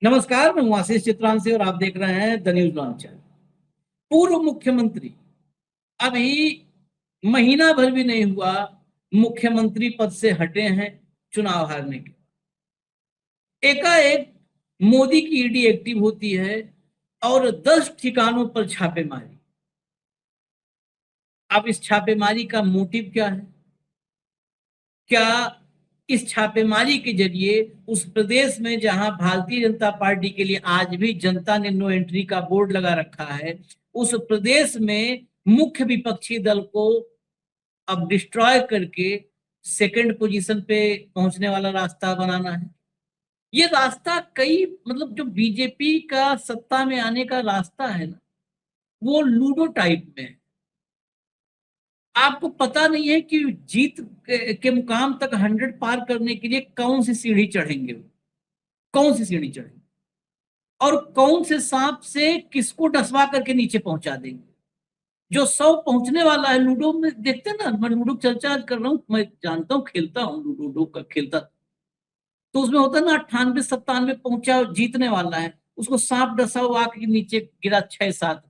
नमस्कार, मैं हूं आशीष चित्रांशी और आप देख रहे हैं द न्यूज लॉन्चर। पूर्व मुख्यमंत्री अभी महीना भर भी नहीं हुआ मुख्यमंत्री पद से हटे हैं चुनाव हारने के। एकाएक मोदी की ईडी एक्टिव होती है और 10 ठिकानों पर छापेमारी। अब इस छापेमारी का मोटिव क्या है? क्या इस छापेमारी के जरिए उस प्रदेश में जहां भारतीय जनता पार्टी के लिए आज भी जनता ने नो एंट्री का बोर्ड लगा रखा है, उस प्रदेश में मुख्य विपक्षी दल को अब डिस्ट्रॉय करके सेकंड पोजीशन पे पहुंचने वाला रास्ता बनाना है? ये रास्ता कई मतलब जो बीजेपी का सत्ता में आने का रास्ता है ना, वो लूडो टाइप में है। आपको पता नहीं है कि जीत के मुकाम तक 100 पार करने के लिए कौन सी सीढ़ी चढ़ेंगे, कौन सी सीढ़ी चढ़ेंगे और कौन से सांप से किसको डसवा करके नीचे पहुंचा देंगे। जो 100 पहुंचने वाला है, लूडो में देखते हैं ना, मैं लूडो चर्चा आज कर रहा हूँ, मैं जानता हूँ, खेलता हूँ लूडो का खेलता। तो उसमें होता है ना 98 97 पहुंचा जीतने वाला है, उसको सांप डसा हुआ के नीचे गिरा 6 7।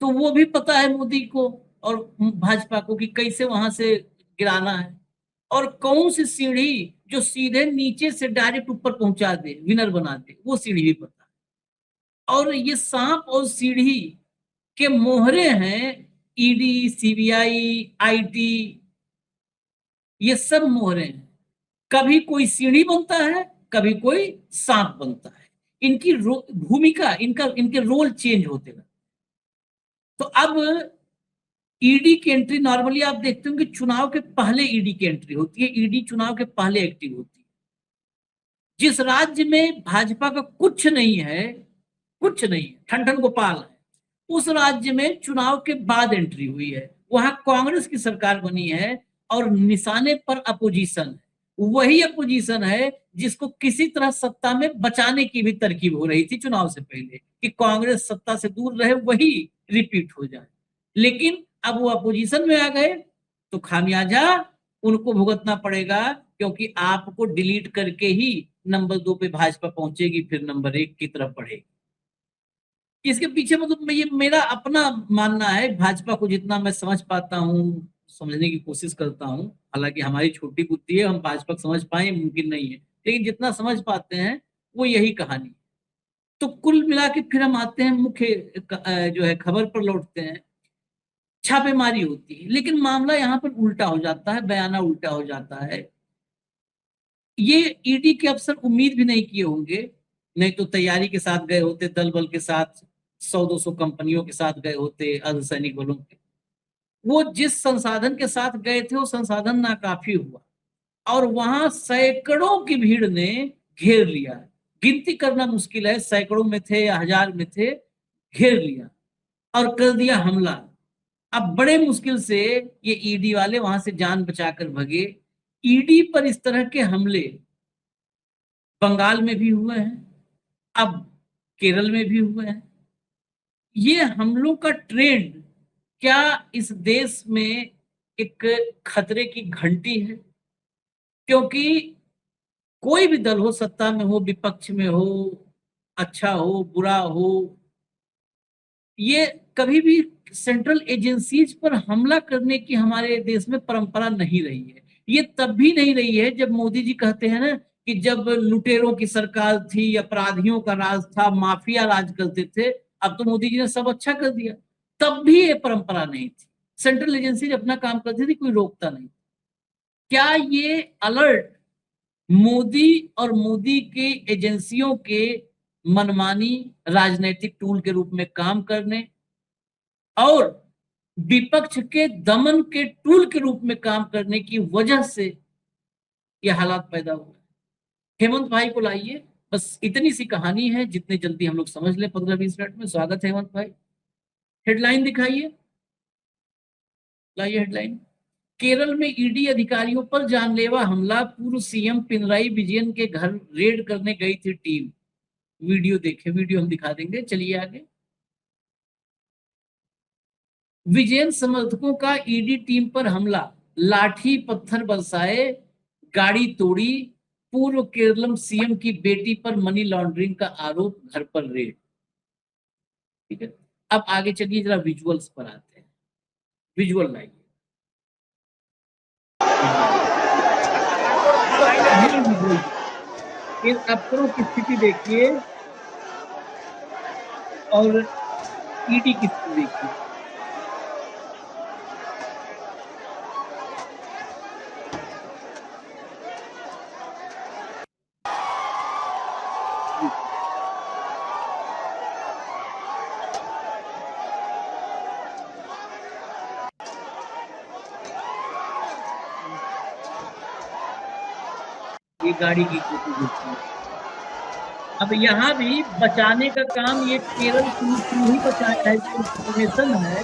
तो वो भी पता है मोदी को और भाजपा को कि कैसे वहां से गिराना है और कौन सी सीढ़ी जो सीधे नीचे से डायरेक्ट ऊपर पहुंचा दे, विनर बना दे, वो सीढ़ी भी पता है। और ये सांप और सीढ़ी के मोहरे हैं ईडी, सीबीआई, आईटी, ये सब मोहरे हैं। कभी कोई सीढ़ी बनता है, कभी कोई सांप बनता है। इनकी भूमिका, इनके रोल चेंज होते हैं। तो अब ईडी की एंट्री नॉर्मली आप देखते हो कि चुनाव के पहले ईडी की एंट्री होती है, ईडी चुनाव के पहले एक्टिव होती है। जिस राज्य में भाजपा का कुछ नहीं है, कुछ नहीं है, ठंडन गोपाल है, उस राज्य में चुनाव के बाद एंट्री हुई है। वहां कांग्रेस की सरकार बनी है और निशाने पर अपोजिशन है। वही अपोजिशन है जिसको किसी तरह सत्ता में बचाने की भी तरकीब हो रही थी चुनाव से पहले कि कांग्रेस सत्ता से दूर रहे, वही रिपीट हो जाए। लेकिन अब वो अपोजिशन में आ गए तो खामियाजा उनको भुगतना पड़ेगा, क्योंकि आपको डिलीट करके ही नंबर 2 पे भाजपा पहुंचेगी, फिर नंबर 1 की तरफ बढ़ेगी। इसके पीछे मतलब ये मेरा अपना मानना है। भाजपा को जितना मैं समझ पाता हूँ, समझने की कोशिश करता हूँ, हालांकि हमारी छोटी बुद्धि है, हम भाजपा को समझ पाए मुमकिन नहीं है, लेकिन जितना समझ पाते हैं वो यही कहानी। तो कुल मिला के फिर हम आते हैं मुख्य जो है खबर पर लौटते हैं। छापेमारी होती है, लेकिन मामला यहाँ पर उल्टा हो जाता है, बयाना उल्टा हो जाता है। ये ईडी के अफसर उम्मीद भी नहीं किए होंगे, नहीं तो तैयारी के साथ गए होते, दल बल के साथ, 100 200 कंपनियों के साथ गए होते, अर्धसैनिक बलों के। वो जिस संसाधन के साथ गए थे वो संसाधन नाकाफी हुआ और वहां सैकड़ों की भीड़ ने घेर लिया। गिनती करना मुश्किल है, सैकड़ों में थे या हजार में थे, घेर लिया और कर दिया हमला। अब बड़े मुश्किल से ये ईडी वाले वहां से जान बचाकर भगे। ईडी पर इस तरह के हमले बंगाल में भी हुए हैं, अब केरल में भी हुए हैं। ये हमलों का ट्रेंड क्या इस देश में एक खतरे की घंटी है? क्योंकि कोई भी दल हो, सत्ता में हो, विपक्ष में हो, अच्छा हो, बुरा हो, ये कभी भी सेंट्रल एजेंसीज पर हमला करने की हमारे देश में परंपरा नहीं रही है। ये तब भी नहीं रही है जब मोदी जी कहते हैं ना कि जब लुटेरों की सरकार थी, अपराधियों का राज था, माफिया राज करते थे, अब तो मोदी जी ने सब अच्छा कर दिया। तब भी ये परंपरा नहीं थी, सेंट्रल एजेंसी अपना काम करती थी, कोई रोकता नहीं। क्या ये अलर्ट मोदी और मोदी के एजेंसियों के मनमानी राजनीतिक टूल के रूप में काम करने और विपक्ष के दमन के टूल के रूप में काम करने की वजह से यह हालात पैदा हुए? हेमंत भाई को लाइए, बस इतनी सी कहानी है, जितने जल्दी हम लोग समझ लें 15 20 मिनट में। स्वागत है हेमंत भाई। हेडलाइन दिखाइए, लाइए हेडलाइन। केरल में ईडी अधिकारियों पर जानलेवा हमला, पूर्व सीएम पिनराई विजयन के घर रेड करने गई थी टीम। वीडियो देखें, वीडियो हम दिखा देंगे, चलिए आगे। विजयन समर्थकों का ईडी टीम पर हमला, लाठी पत्थर बरसाए, गाड़ी तोड़ी, पूर्व केरलम सीएम की बेटी पर मनी लॉन्ड्रिंग का आरोप, घर पर रेड। ठीक है, अब आगे चलिए जरा विजुअल्स पर आते हैं। विजुअल लाइए। इन अफसरों की स्थिति देखिए और ईडी की स्थिति देखिए। ये गाड़ी की फोटो देखिए। अब यहाँ भी बचाने का काम ये केरल पुलिस ने ही बचाया है। जो इंफॉर्मेशन है,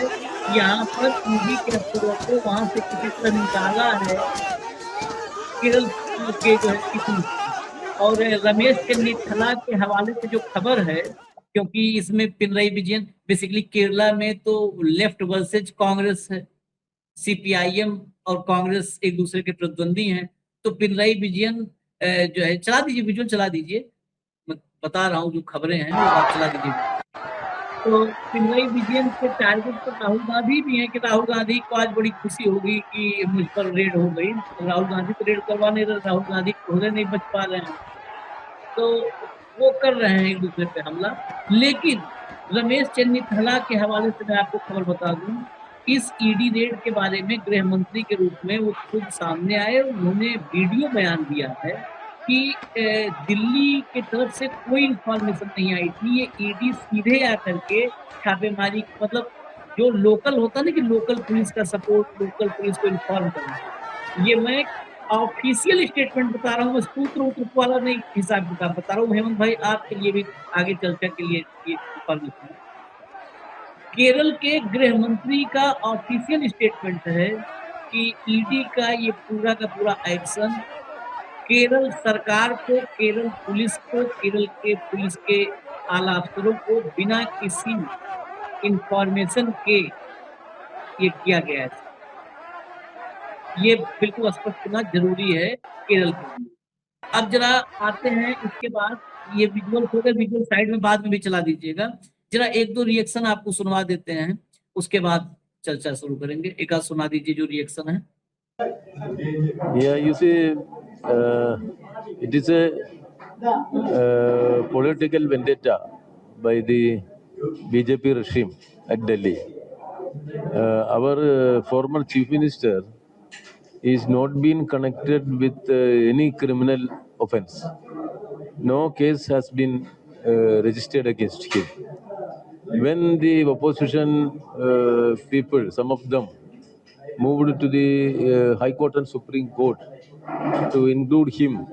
यहाँ पर ईडी के अफसरों को वहां से किसी तरह निकाला है केरल के जो है किसी। और रमेश चन्नीथला के हवाले से जो खबर है, क्योंकि इसमें पिनराई विजयन, बेसिकली केरला में तो लेफ्ट वर्सेज कांग्रेस है, सीपीआईएम और कांग्रेस एक दूसरे के प्रतिद्वंदी हैं। तो पिनराई विजयन जो है, चला दीजिए विजुअल, चला दीजिए, मैं बता रहा हूँ जो खबरें हैं वो आप चला दीजिए। तो पिनराई विजयन के टारगेट पर राहुल गांधी भी हैं कि राहुल गांधी को आज बड़ी खुशी होगी कि मुझ पर रेड हो गई। राहुल गांधी तो रेड करवा नहीं रहे, राहुल गांधी खुद नहीं बच पा रहे हैं, तो वो कर रहे हैं एक दूसरे पे हमला। लेकिन रमेश चन्नीथला के हवाले से मैं आपको खबर बता दूं, इस ईडी रेड के बारे में गृह मंत्री के रूप में वो खुद सामने आए। उन्होंने वीडियो बयान दिया है कि दिल्ली की तरफ से कोई इंफॉर्मेशन नहीं आई थी। ये ईडी सीधे आकर के छापेमारी, मतलब जो लोकल होता है ना कि लोकल पुलिस का सपोर्ट, लोकल पुलिस को इन्फॉर्म करना, ये मैं ऑफिशियल स्टेटमेंट बता रहा हूँ, सूत्र वाला नहीं, हिसाब किताब बता रहा हूँ। हेमंत भाई आपके लिए भी आगे चर्चा के लिए ये इंफॉर्मेशन है। केरल के गृह मंत्री का ऑफिशियल स्टेटमेंट है कि ईडी का ये पूरा का पूरा एक्शन केरल सरकार को, केरल पुलिस को, केरल के पुलिस के आला अफसरों को बिना किसी इंफॉर्मेशन के ये किया गया है। ये बिल्कुल स्पष्ट होना जरूरी है केरल के लिए। अब जरा आते हैं इसके बाद, ये विजुअल हो गए, विजुअल साइड में बाद में भी चला दीजिएगा। जरा एक दो रिएक्शन आपको सुनवा देते हैं, उसके बाद चर्चा शुरू करेंगे। एक आध सुना दीजिए जो रिएक्शन है। Yeah, you see, it is a political vendetta by the BJP regime at Delhi. Our former chief minister is not been connected with any criminal offense. No case has been registered against him. When the opposition people, some of them, moved to the High Court and Supreme Court to include him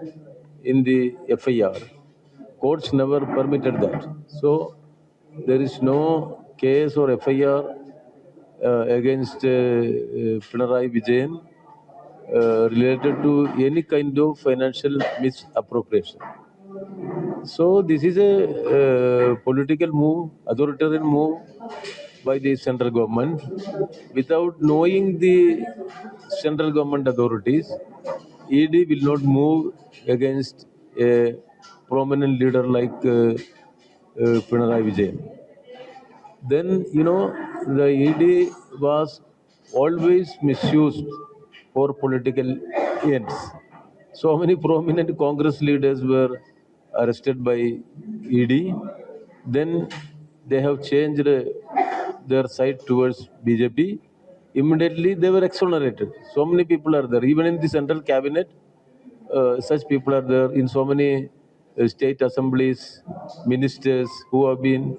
in the FIR, courts never permitted that. So there is no case or FIR against Pinarayi Vijayan related to any kind of financial misappropriation. So this is a political move, authoritarian move by the central government without knowing the central government authorities. ED will not move against a prominent leader like Pinarayi Vijayan. Then, the ED was always misused for political ends. So many prominent Congress leaders were arrested by ED. Then they have changed their side towards BJP. Immediately they were exonerated. So many people are there. Even in the central cabinet, such people are there. In so many state assemblies, ministers who have been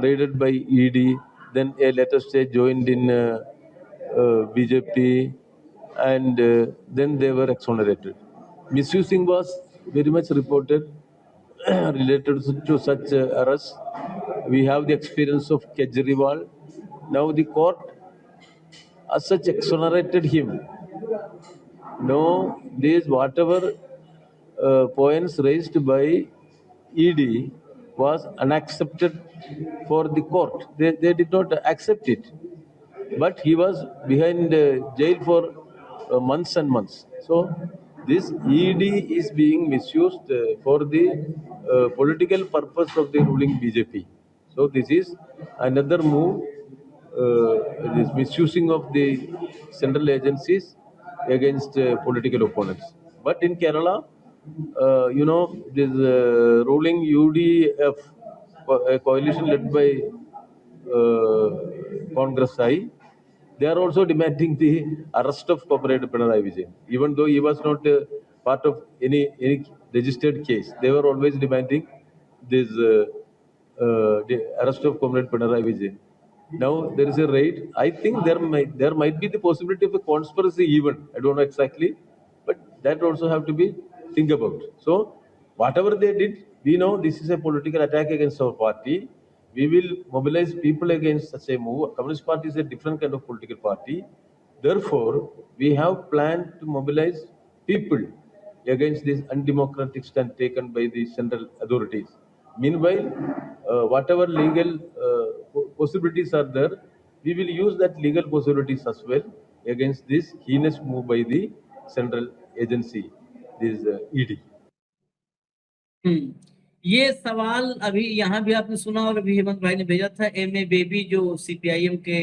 raided by ED, then a later stage joined in BJP, and then they were exonerated. Misusing was very much reported related to such arrests. We have the experience of Kejriwal. Now the court, as such, exonerated him. No, these whatever points raised by ED was unaccepted for the court. They did not accept it. But he was behind jail for months and months. So this ED is being misused for the political purpose of the ruling BJP. So this is another move, this misusing of the central agencies against political opponents. But in Kerala, this ruling UDF, a coalition led by Congress I, they are also demanding the arrest of Comrade Pinarayi Vijayan. Even though he was not part of any registered case, they were always demanding this the arrest of Comrade Pinarayi Vijayan. Now there is a raid. I think there might be the possibility of a conspiracy even. I don't know exactly, but that also have to be think about. So whatever they did, we know this is a political attack against our party. We will mobilize people against such a move. Communist Party is a different kind of political party. Therefore, we have planned to mobilize people against this undemocratic stand taken by the central authorities. Meanwhile, whatever legal possibilities are there, we will use that legal possibilities as well against this heinous move by the central agency, this ED. ये सवाल अभी यहाँ भी आपने सुना और अभी हेमंत भाई ने भेजा था। M.A. बेबी जो CPIM के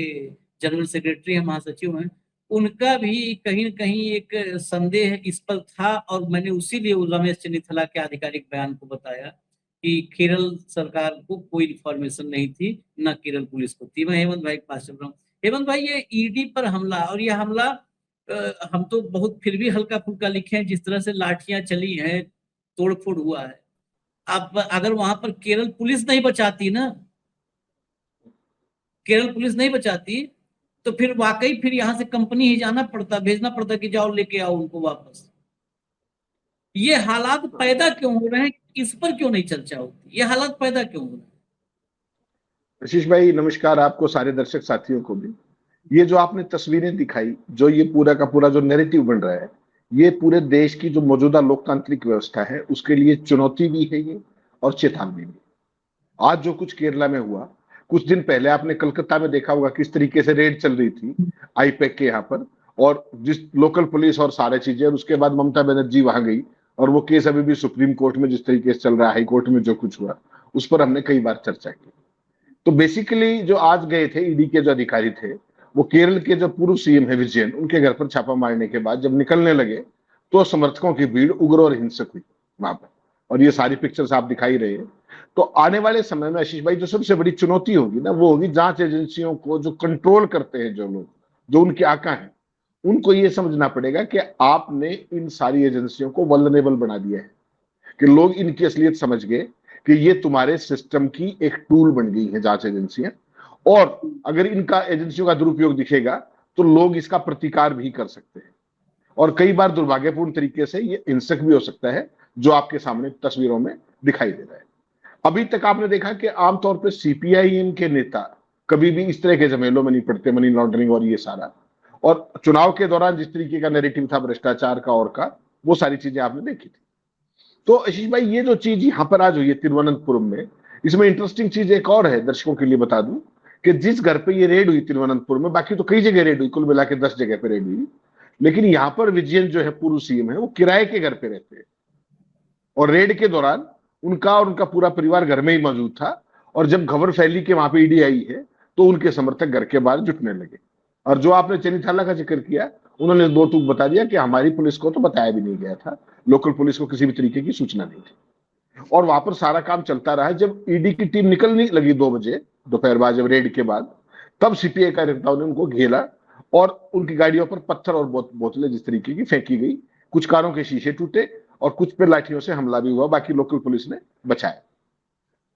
जनरल सेक्रेटरी हैं, महासचिव हैं, उनका भी कहीं न कहीं एक संदेह इस पर था और मैंने उसी लिए रमेश चन्नीथला के आधिकारिक बयान को बताया कि केरल सरकार को कोई इन्फॉर्मेशन नहीं थी, न केरल पुलिस को थी। मैं हेमंत भाई के पास चल रहा हूँ। हेमंत भाई, ये ईडी पर हमला और ये हमला हम तो बहुत फिर भी हल्का फुल्का लिखे हैं, जिस तरह से लाठियां चली हैं, तोड़फोड़ हुआ है। अब अगर वहां पर केरल पुलिस नहीं बचाती ना, केरल पुलिस नहीं बचाती, तो फिर वाकई फिर यहाँ से कंपनी ही जाना पड़ता, भेजना पड़ता कि जाओ लेके आओ उनको वापस। ये हालात पैदा क्यों हो रहे हैं, इस पर क्यों नहीं चर्चा होती? ये हालात पैदा क्यों हो रहे हैं? आशीष भाई नमस्कार, आपको सारे दर्शक साथियों को भी। ये जो आपने तस्वीरें दिखाई, जो ये पूरा का पूरा जो नैरेटिव बन रहा है, ये पूरे देश की जो मौजूदा लोकतांत्रिक व्यवस्था है उसके लिए चुनौती भी है ये और चेतावनी भी। आज जो कुछ केरला में हुआ, कुछ दिन पहले आपने कलकत्ता में देखा होगा किस तरीके से रेड चल रही थी आईपैक के यहाँ पर, और जिस लोकल पुलिस और सारे चीजें, और उसके बाद ममता बनर्जी वहां गई और वो केस अभी भी सुप्रीम कोर्ट में जिस तरीके से चल रहा है, हाई कोर्ट में जो कुछ हुआ उस पर हमने कई बार चर्चा की। तो बेसिकली जो आज गए थे ईडी के जो अधिकारी थे, वो केरल के जो पूर्व सीएम है विजयन, उनके घर पर छापा मारने के बाद जब निकलने लगे तो समर्थकों की भीड़ उग्र और हिंसक हुई वहां पर, और ये सारी पिक्चर्स आप दिखाई रहे हैं। तो आने वाले समय में आशीष भाई जो सबसे बड़ी चुनौती होगी ना, वो होगी जांच एजेंसियों को जो कंट्रोल करते हैं, जो लोग जो उनके आका हैं, उनको ये समझना पड़ेगा कि आपने इन सारी एजेंसियों को वल्नरेबल बना दिया है, कि लोग इनकी असलियत समझ गए कि ये तुम्हारे सिस्टम की एक टूल बन गई है जांच एजेंसियां, और अगर इनका एजेंसियों का दुरुपयोग दिखेगा तो लोग इसका प्रतिकार भी कर सकते हैं, और कई बार दुर्भाग्यपूर्ण तरीके से ये हिंसक भी हो सकता है, जो आपके सामने तस्वीरों में दिखाई दे रहा है। अभी तक आपने देखा कि आमतौर पर सीपीआईएम के नेता कभी भी इस तरह के झमेलों में नहीं पड़ते, मनी लॉन्ड्रिंग और ये सारा, और चुनाव के दौरान जिस तरीके का नैरेटिव था भ्रष्टाचार का और का, वो सारी चीजें आपने देखी थी। तो आशीष भाई ये जो चीज यहाँ पर आज हुई है तिरुवनंतपुरम में, इसमें इंटरेस्टिंग चीज एक और है, दर्शकों के लिए बता दूं कि जिस घर पे ये रेड हुई तिरुवनंतपुरम में, बाकी तो कई जगह रेड हुई, कुल मिला के 10 जगह पे रेड हुई, लेकिन यहाँ पर विजयन जो है पूर्व सीएम है, वो किराए के घर पे रहते हैं, और रेड के दौरान उनका और उनका पूरा परिवार घर में ही मौजूद था, और जब खबर फैली कि वहां पे ईडी आई है तो उनके समर्थक घर के बाहर जुटने लगे। और जो आपने चन्नीथाला का जिक्र किया, उन्होंने दो टूक बता दिया कि हमारी पुलिस को तो बताया भी नहीं गया था, लोकल पुलिस को किसी भी तरीके की सूचना नहीं थी, और वहां पर सारा काम चलता रहा। जब ईडी की टीम निकलने लगी 2 बजे दोपहर बाद, जब रेड के बाद, तब सीपीआई कार्यकर्ताओं ने उनको घेरा और उनकी गाड़ियों पर पत्थर और बोतलें जिस तरीके की फेंकी गई, कुछ कारों के शीशे टूटे और कुछ पे लाठियों से हमला भी हुआ, बाकी लोकल पुलिस ने बचाया।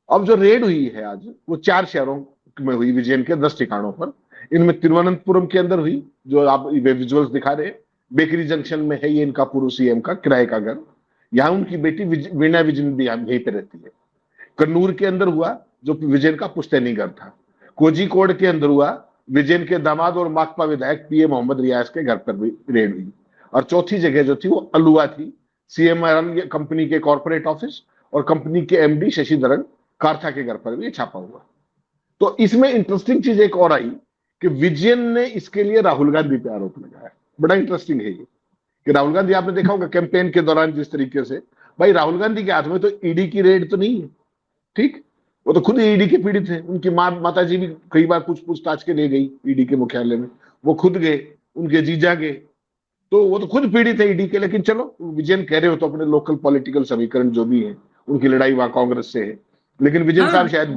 अब जो रेड हुई है आज, वो 4 शहरों में हुई, विजयन के 10 ठिकानों पर। इनमें तिरुवनंतपुरम के अंदर हुई, जो आप विजुअल्स दिखा रहे हैं, बेकरी जंक्शन में है ये इनका पूर्व सीएम का किराए का घर, यहाँ उनकी बेटी वीणा विजयन भी यहीं पे रहती है। कन्नूर के अंदर हुआ, जो विजयन का पुश्तैनी घर था। कोझिकोड के अंदर हुआ, विजयन के दामाद और माकपा विधायक पीए मोहम्मद रियाज के घर पर भी रेड हुई। और चौथी जगह जो थी वो अलुआ थी, सीएमआरएल कंपनी के कॉर्पोरेट ऑफिस और कंपनी के एमडी शशिधरन काथा के घर पर भी छापा हुआ। तो इसमें इंटरेस्टिंग चीज एक और आई कि विजयन ने इसके लिए राहुल गांधी पे आरोप लगाया। बड़ा इंटरेस्टिंग है ये कि राहुल गांधी, आपने देखा होगा कैंपेन के दौरान जिस तरीके से, भाई राहुल गांधी के हाथ में तो ईडी की रेड तो नहीं है, ठीक, वो तो खुद ईडी के पीड़ित हैं। उनकी माता जी भी कई बार पूछताछ के लिए गई ईडी के मुख्यालय में, वो खुद गए, उनके जीजा गए, तो वो तो खुद पीड़ित है ईडी के। लेकिन चलो, विजयन कह रहे हो तो अपने लोकल पॉलिटिकल समीकरण जो भी है, उनकी लड़ाई वहां कांग्रेस से है। लेकिन विजयन साहब शायद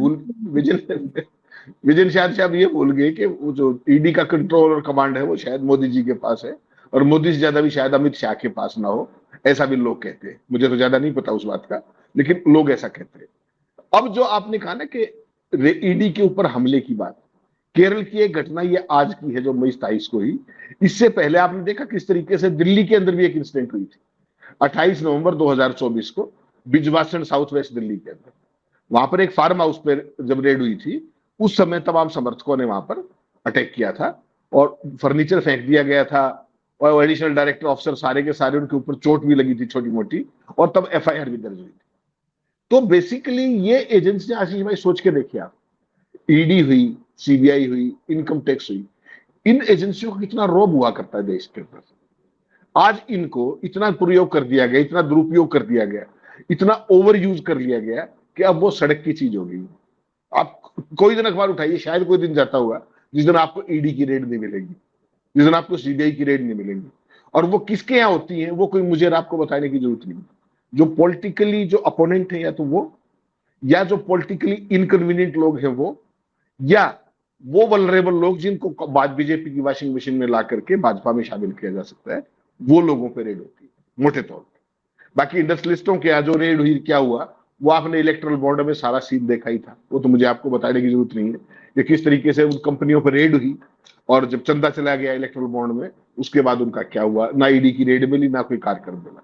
विजयन शायद ये भूल गए कि वो जो ईडी का कंट्रोल और कमांड है वो शायद मोदी जी के पास है, और मोदी से ज्यादा भी शायद अमित शाह के पास ना हो, ऐसा भी लोग कहते हैं। मुझे तो ज्यादा नहीं पता उस बात का, लेकिन लोग ऐसा कहते हैं। अब जो आपने कहा ना कि ईडी के ऊपर हमले की बात, केरल की एक घटना ये आज की है जो मई 27 को हुई। इससे पहले आपने देखा किस तरीके से दिल्ली के अंदर भी एक इंसिडेंट हुई थी 28 नवंबर 2024 को, बिजवासन साउथ वेस्ट दिल्ली के अंदर। वहां पर एक फार्म हाउस पर जब रेड हुई थी, उस समय तमाम समर्थकों ने वहां पर अटैक किया था और फर्नीचर फेंक दिया गया था, और एडिशनल डायरेक्टर ऑफिसर सारे के सारे, उनके ऊपर चोट भी लगी थी छोटी मोटी, और तब एफआईआर भी दर्ज हुई थी। तो बेसिकली ये एजेंसी, आशीष भाई सोच के देखिए आप, ईडी हुई, सीबीआई हुई, इनकम टैक्स हुई, इन एजेंसियों का कितना रौब हुआ करता है देश के अंदर। आज इनको इतना प्रयोग कर दिया गया, इतना दुरुपयोग कर दिया गया, इतना ओवर यूज कर लिया गया कि अब वो सड़क की चीज हो गई। आप कोई दिन अखबार उठाइए, शायद कोई दिन जाता हुआ जिस दिन आपको ईडी की रेड नहीं मिलेगी, जिस दिन आपको सीबीआई की रेड नहीं मिलेगी। और वो किसके यहाँ होती है वो कोई मुझे आपको बताने की जरूरत नहीं। जो पॉलिटिकली जो अपोनेंट है, या तो वो, या जो पॉलिटिकली इनकन्वीनियंट लोग हैं वो, या वो वल्नरेबल लोग जिनको बाद बीजेपी की वॉशिंग मशीन में ला करके भाजपा में शामिल किया जा सकता है, वो लोगों पे रेड होती है मोटे तौर पर। बाकी इंडस्ट्रियलिस्टों के यहाँ जो रेड हुई, क्या हुआ, वो आपने इलेक्ट्रल बॉन्ड में सारा सीन देखा ही था। वो तो मुझे आपको बताने की जरूरत नहीं है कि किस तरीके से उन कंपनियों पर रेड हुई, और जब चंदा चला गया इलेक्ट्रल बॉन्ड में, उसके बाद उनका क्या हुआ, ना ईडी की रेड मिली, ना कोई कार्यक्रम मिला।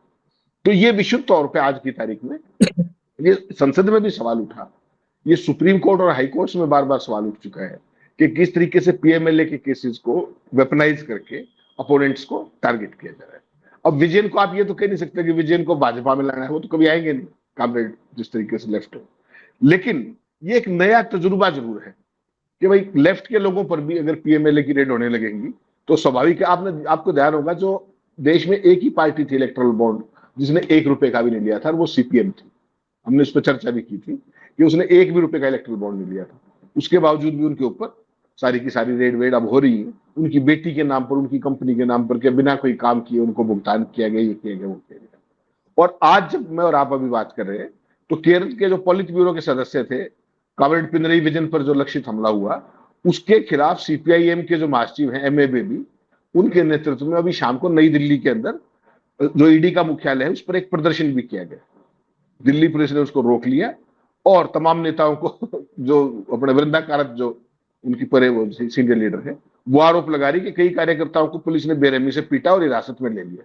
तो ये विशुद्ध तौर पे आज की तारीख में ये संसद में भी सवाल उठा, ये सुप्रीम कोर्ट और हाई कोर्ट में बार बार सवाल उठ चुका है कि किस तरीके से पीएमएलए के केसेस को वेपनाइज करके अपोनेंट्स को टारगेट किया जा रहा है। अब विजयन को आप ये तो कह नहीं सकते कि विजयन को भाजपा में लाना है, वो तो कभी आएंगे नहीं, कामरेड जिस तरीके से लेफ्ट है। लेकिन ये एक नया तजुर्बा जरूर है कि भाई लेफ्ट के लोगों पर भी अगर पीएमएलए की रेड होने लगेंगी तो स्वाभाविक है। आपको ध्यान होगा, जो देश में एक ही पार्टी थी इलेक्ट्रल बॉन्ड जिसने 1 रुपए का भी नहीं लिया था, और वो सीपीएम थी। हमने इस पर चर्चा भी की थी कि उसने 1 भी रुपए का इलेक्ट्रल बॉन्ड नहीं लिया था। उसके बावजूद भी उनके ऊपर सारी की सारी रेड वेड अब हो रही है, उनकी बेटी के नाम पर, उनकी कंपनी के नाम पर, के बिना कोई काम किए उनको भुगतान किया गया, ये किया गया, वो किया गया। और आज जब मैं और आप अभी बात कर रहे हैं, तो केरल के जो पॉलिट ब्यूरो के सदस्य थे, कामरेड पिनरई विजयन पर जो लक्षित हमला हुआ, उसके खिलाफ सीपीआईएम के जो महासचिव हैं एमए बेबी, उनके नेतृत्व में अभी शाम को नई दिल्ली के अंदर जो ईडी का मुख्यालय है उस पर एक प्रदर्शन भी किया गया। दिल्ली पुलिस ने उसको रोक लिया और तमाम नेताओं को, जो अपने वृंदा कारत जो उनकी परे वो सीनियर लीडर है, वो आरोप लगा रही कि कई कार्यकर्ताओं को पुलिस ने बेरहमी से पीटा और हिरासत में ले लिया।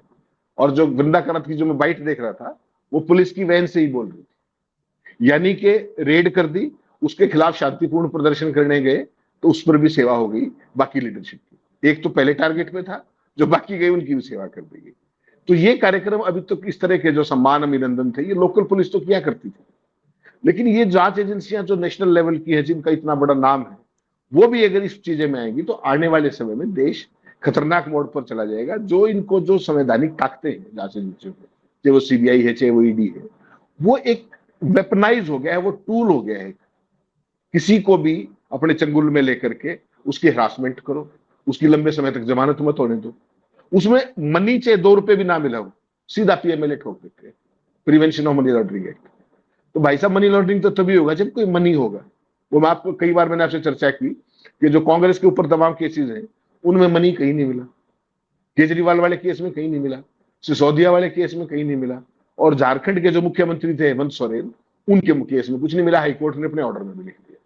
और जो वृंदा कारत की जो मैं बाइट देख रहा था, वो पुलिस की वैन से ही बोल रही थी, यानी कि रेड कर दी, उसके खिलाफ शांतिपूर्ण प्रदर्शन करने गए तो उस पर भी सेवा हो गई बाकी लीडरशिप की। एक तो पहले टारगेट में था, जो बाकी गए उनकी भी सेवा कर दी गई। तो ये कार्यक्रम अभी तक तो इस तरह के जो सम्मान अभिनंदन थे, ये लोकल पुलिस तो किया करती थी, लेकिन ये जांच एजेंसियां जो नेशनल लेवल की है, जिनका इतना बड़ा नाम है, वो भी अगर इस चीजें में आएंगी तो आने वाले समय में देश खतरनाक मोड पर चला जाएगा। जो इनको जो संवैधानिक ताकतें हैं जांच एजेंसियों में, चाहे वो सीबीआई है, चाहे वो ईडी है, वो एक वेपनाइज हो गया है, वो टूल हो गया है। किसी को भी अपने चंगुल में लेकर के उसकी हरासमेंट करो, उसकी लंबे समय तक जमानत मत होने दो, उसमें मनी चाहे 2 रुपए भी ना मिला हो, सीधा पीएमएलए ठोक देते हैं, prevention of money laundering act. तो भाई साहब, मनी लॉन्ड्रिंग तो तभी होगा जब कोई मनी होगा। वो मैं आपको कई बार मैंने आपसे चर्चा की कि जो कांग्रेस के ऊपर तमाम केसेस हैं, उनमें मनी कहीं नहीं मिला। केजरीवाल वाले केस में कहीं नहीं मिला, सिसोदिया वाले केस में कहीं नहीं मिला, और झारखंड के जो मुख्यमंत्री थे हेमंत सोरेन, उनके केस में कुछ नहीं मिला। हाईकोर्ट ने अपने ऑर्डर में भी लिख दिया।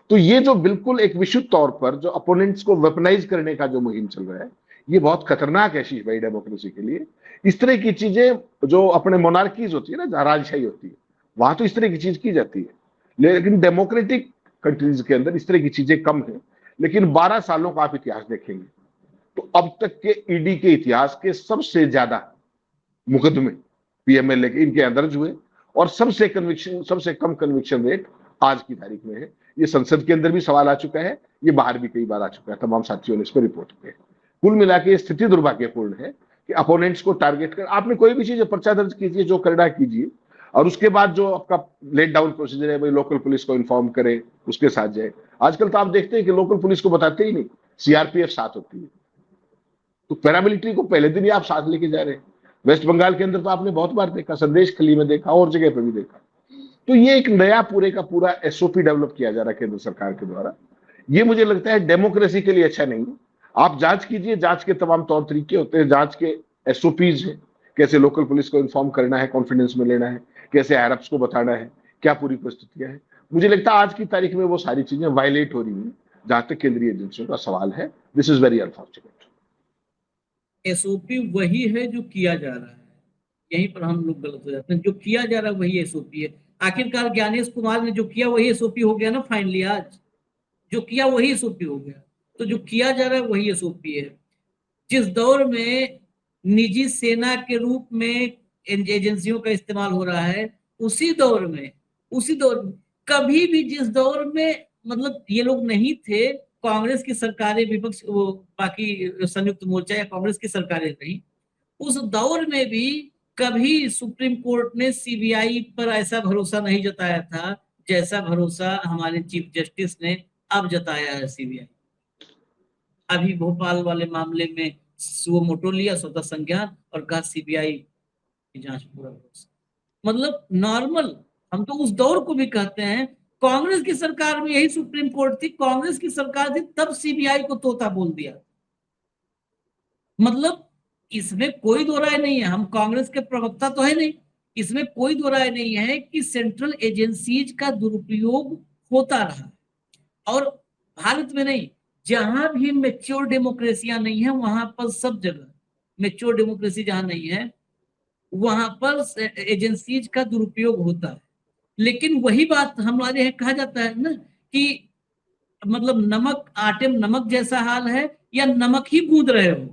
तो ये जो बिल्कुल एक विशुद्ध तौर पर जो अपोनेंट्स को वेपनाइज करने का जो मुहिम चल रहा है, ये बहुत खतरनाक है शीश भाई डेमोक्रेसी के लिए। इस तरह की चीजें जो अपने मोनार्कीज होती है ना, जहां राजशाही होती है, वहां तो इस तरह की चीज की जाती है, लेकिन डेमोक्रेटिक कंट्रीज के अंदर इस तरह की चीजें कम है। लेकिन 12 सालों का आप इतिहास देखेंगे तो अब तक के ईडी के इतिहास के सबसे ज्यादा मुकदमे पीएमएलए के इनके अंदर दर्ज हुए, और सबसे कम कन्विक्शन रेट आज की तारीख में है। ये संसद के अंदर भी सवाल आ चुका है, ये बाहर भी कई बार आ चुका है, तमाम साथियों ने इस पर रिपोर्ट किया है। कुल मिला के स्थिति दुर्भाग्यपूर्ण है कि अपोनेंट्स को टारगेट कर आपने कोई भी चीज पर्चा दर्ज कीजिए, जो करना कीजिए, और उसके बाद जो आपका लेट डाउन प्रोसीजर है, भाई लोकल पुलिस को इन्फॉर्म करे, उसके साथ जाए। आजकल तो आप देखते हैं कि लोकल पुलिस को बताते ही नहीं, सीआरपीएफ साथ होती है, तो पैरामिलिट्री को पहले दिन ही आप साथ लेके जा रहे हैं। वेस्ट बंगाल के अंदर तो आपने बहुत बार देखा, संदेश खली में देखा और जगह पे भी देखा। तो ये एक नया पूरे का पूरा एसओपी डेवलप किया जा रहा है केंद्र सरकार के द्वारा। ये मुझे लगता है डेमोक्रेसी के लिए अच्छा नहीं है। आप जांच कीजिए, जांच के तमाम तौर तरीके होते हैं, जांच के एसओपीज है, कैसे लोकल पुलिस को इन्फॉर्म करना है, कॉन्फिडेंस में लेना है, कैसे आरएप्स को बताना है, क्या पूरी परिस्थितियां हैं। मुझे लगता है आज की तारीख में वो सारी चीजें वायलेट हो रही हैं जहां तक केंद्रीय एजेंसियों का सवाल है। This is very unfortunate. SOP वही है जो किया जा रहा है, यहीं पर हम लोग गलत हो जाते हैं। जो किया जा रहा है वही एसओपी है। आखिरकार ज्ञानेश कुमार ने जो किया वही एसओपी हो गया ना, फाइनली आज जो किया वही एसओपी हो गया। तो जो किया जा रहा है वही एसओपी है। जिस दौर में निजी सेना के रूप में एजेंसियों का इस्तेमाल हो रहा है, उसी दौर में कभी भी जिस दौर में मतलब ये लोग नहीं थे, कांग्रेस की सरकारें, विपक्ष वो बाकी संयुक्त मोर्चा या कांग्रेस की सरकारें रही, उस दौर में भी कभी सुप्रीम कोर्ट ने सीबीआई पर ऐसा भरोसा नहीं जताया था जैसा भरोसा हमारे चीफ जस्टिस ने अब जताया है सीबीआई। अभी भोपाल वाले मामले में वो मोटो लिया स्वतः संज्ञान और कहा सीबीआई की जांच पूरा भरोसा। मतलब नॉर्मल, हम तो उस दौर को भी कहते हैं। कांग्रेस की सरकार में यही सुप्रीम कोर्ट थी, कांग्रेस की सरकार थी, तब सीबीआई को तोता बोल दिया। मतलब इसमें कोई दो राय नहीं है, हम कांग्रेस के प्रवक्ता तो है नहीं, इसमें कोई दो राय नहीं है कि सेंट्रल एजेंसीज का दुरुपयोग होता रहा। और भारत में नहीं, जहां भी मेच्योर डेमोक्रेसियां नहीं है वहां पर, सब जगह मेच्योर डेमोक्रेसी जहां नहीं है वहां पर एजेंसीज का दुरुपयोग होता है। लेकिन वही बात हमारे यहाँ कहा जाता है ना कि मतलब नमक आटे में नमक जैसा हाल है, या नमक ही गूंद रहे हो।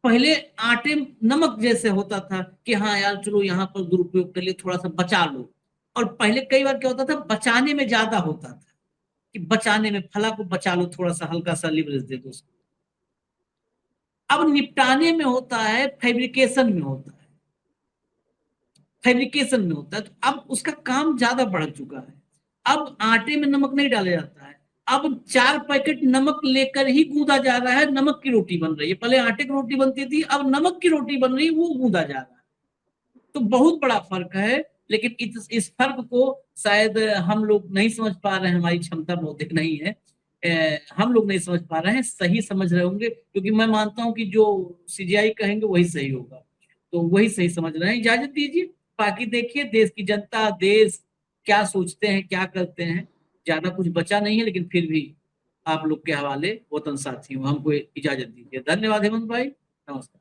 पहले आटे में नमक जैसे होता था कि हाँ यार चलो यहाँ पर दुरुपयोग के लिए थोड़ा सा बचा लो। और पहले कई बार क्या होता था, बचाने में ज्यादा होता था कि बचाने में, फला को बचा लो, थोड़ा सा हल्का सा लिवरेज दे दो उसको। अब निपटाने में होता है, फैब्रिकेशन में होता है, फैब्रिकेशन में होता है। तो अब उसका काम ज्यादा बढ़ चुका है। अब आटे में नमक नहीं डाला जाता है, अब 4 पैकेट नमक लेकर ही गूंदा जा रहा है, नमक की रोटी बन रही है। पहले आटे की रोटी बनती थी, अब नमक की रोटी बन रही है, वो गूंदा जा रहा है। तो बहुत बड़ा फर्क है। लेकिन इस फर्क को शायद हम लोग नहीं समझ पा रहे हैं, हमारी क्षमता बौद्धिक नहीं है, हम लोग नहीं समझ पा रहे हैं। सही समझ रहे होंगे, क्योंकि मैं मानता हूं कि जो सीजीआई कहेंगे वही सही होगा, तो वही सही समझ रहे हैं। इजाजत दीजिए, बाकी देखिए देश की जनता, देश क्या सोचते हैं, क्या करते हैं। ज्यादा कुछ बचा नहीं है, लेकिन फिर भी आप लोग के हवाले वतन साथियों, हमको इजाजत दीजिए। धन्यवाद हेमंत भाई, नमस्कार।